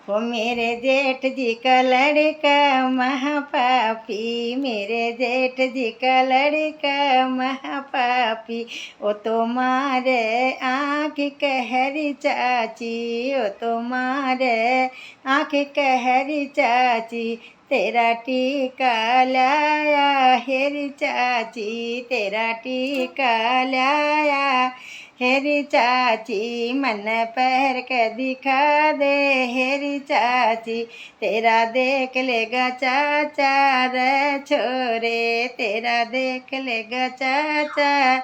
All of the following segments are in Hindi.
ओ मेरे जेठ जी का लड़का महापापी, मेरे जेठ जी का लड़का महापापी। ओ तुम्हारे आँख कहरी चाची, ओ तुम्हारे आँख कहरी चाची। तेरा टीका लाया हेरी चाची, तेरा टीका लाया हेरी चाची। मन पैर के दिखा दे हेरी चाची, तेरा देख लेगा चाचा रे छोरे, तेरा देख लेगा चाचा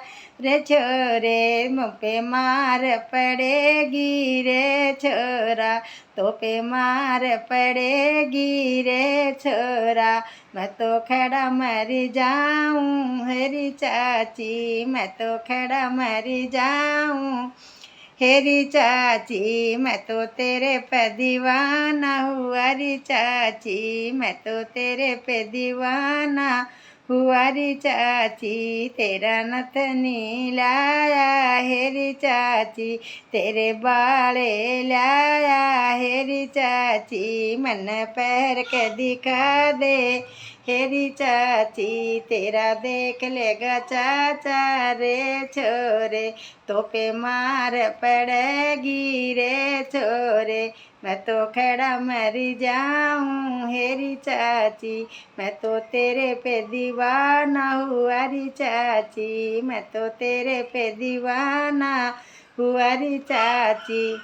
रे छोरे। मुँह पे मार पड़ेगी रे छोरा, तो पे मार पड़ेगी रे छोरा। मैं तो खड़ा मर जाऊं हेरी चाची, मैं तो खड़ा मर जाऊं हेरी चाची। मैं तो तेरे पे दीवाना हुआ री चाची, मैं तो तेरे पे दीवाना हुआ री चाची। तेरा नथनी लाया हेरी चाची, तेरे बाले लाया हेरी चाची। मन पैर के दिखा दे हेरी चाची, तेरा देख लेगा चाचा रे छोरे, तो पे मार पड़ेगी रे छोरे। मैं तो खड़ा मर जाऊं हेरी चाची, मैं तो तेरे पे दीवाना हुआ री चाची, मैं तो तेरे पे दीवाना हुआ री चाची।